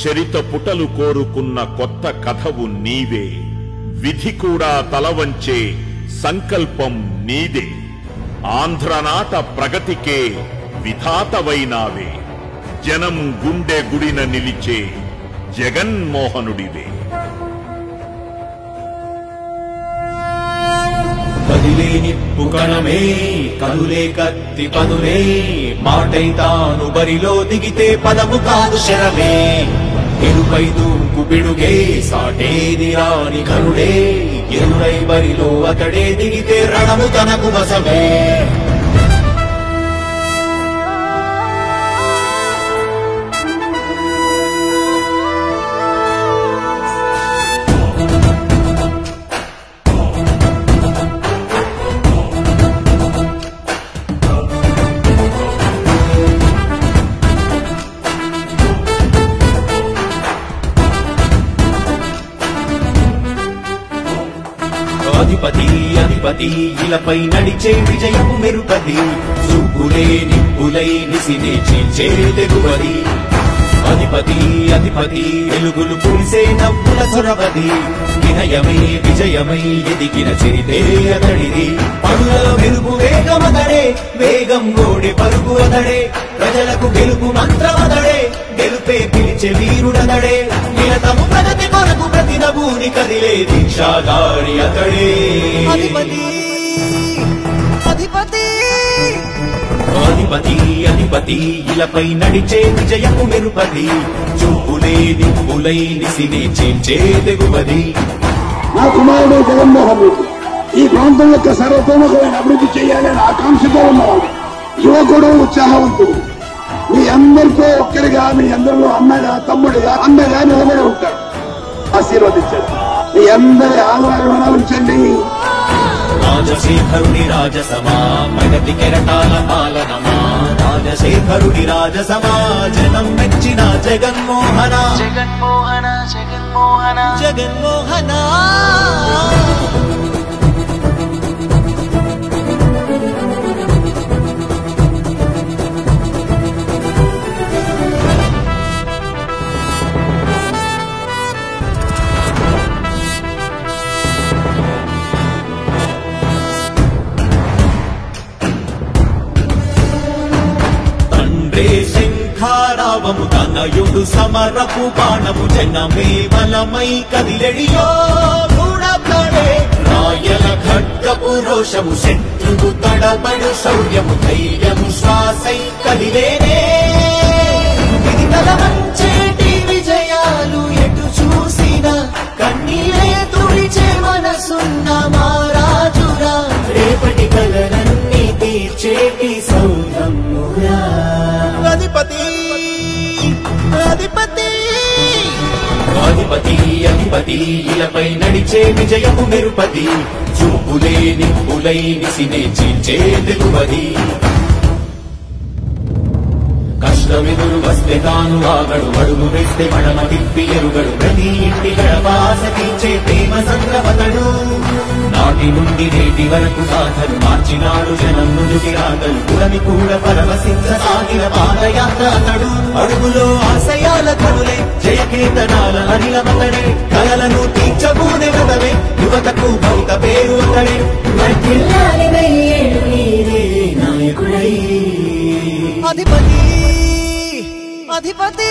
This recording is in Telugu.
చరిత పుటలు కోరుకున్న కొత్త కథవు నీవే, విధి కూడా తలవంచే సంకల్పం నీదే. ఆంధ్రనాట ప్రగతికే విధాతవైనావే, జనం గుండె గుడిన నిలిచే జగన్మోహనుడివే. కదిలే నిప్పు కణమే, కదులే కత్తి పదులే, మాటై తాను బరిలో దిగితే పదము కాదు శరమే. ఎరుపై దూకు పిడుగే, సాటేది రాని కరుడే, ఎరుడై బరిలో అతడే దిగితే రణము తనకు వశమే. అధిపతి అధిపతి ఇలపై నడిచే విజయము మెరుపది, చూపులే నిప్పులై నిసినే చీల్చే తెగువది. అధిపతి అధిపతి వెలుగులు పూసే నవ్వుల సొరవది, వినయమై విజయమై ఎదిగిన చరితే అతడిది. పనులలో మెరుపు వేగమతడే, వేగం గోడి పరుగు అతడే, ప్రజలకు గెలుపు మంత్రమతడే, గెలుపే పిలిచే వీరుడతడే. నిరతము ప్రగతి కొరకు ప్రతి నభూని కదిలే దీక్షాగారి అతడే. అధిపతి అధిపతి అధిపతి అధిపతి ఇలపై నడిచే విజయము మెరుపది, చూపులే నిప్పులై నిసినే చీల్చే తెగువది. నా కుమారుడు జగన్మోహన్ రెడ్డి ఈ ప్రాంతం యొక్క సర్వతోముఖమైన అభివృద్ధి చేయాలని ఆకాంక్షతో ఉన్నవాడు, యువకుడు, ఉత్సాహవంతుడు. మీ అందరితో ఒక్కరిగా, మీ అందరిలో అన్నగా, తమ్ముడిగా, అన్నగా నిలబడి ఉంటాడు. ఆశీర్వదించండి, మీ అందరి ఆదరణ ఉంచండి. రాజశేఖరుడి రాజసమా, ప్రగతి కెరటాల పాలనమా, రాజశేఖరుడి రాజసమా, జనం మెచ్చిన జగన్మోహన జగన్మోహన జగన్మోహన జగన్మోహన. శంఖారావము తనయుడు సమరపు బాణము, జనమే బలమై కదిలెడియో చూడబడే. రాయల ఖడ్గపు రోషము, శత్రువు తడబడు శౌర్యము, ధైర్యము శ్వాసై కదిలేనే. మంచేటి విజయాలు ఎటు చూసినా, కన్నీలే తుడిచే మనసున్న మారాజురా, రేపటి కలలన్నీ తీర్చేటి సౌరమ్మురా. అధిపతి అధిపతి అధిపతి అధిపతి ఇలపై నడిచే విజయము మెరుపది, చూపులే నిప్పులై నిసినే చీల్చే తెగువది. కష్టమెదురు వస్తే తాను ఆగడు, అడుగు వేస్తే మడమ తిప్పి ఎరుగడు, ప్రతి ఇంటి గడపాస తీర్చే ప్రేమ సంద్రవతడు. నాటి నుండి నేటి వరకు సాధలు మార్చినాడు జనం నుదుటి రాగలు, పురమి కూడా పరవశించసాగిన పాదయాత్ర అతడు. అడుగులో ఆశయాల కనులే, జయకేతనాల అనిలమతడే, కలలను తీర్చబూనే వ్రతమే, యువతకు భౌత పేరు అతడే. అధిపతి అధిపతి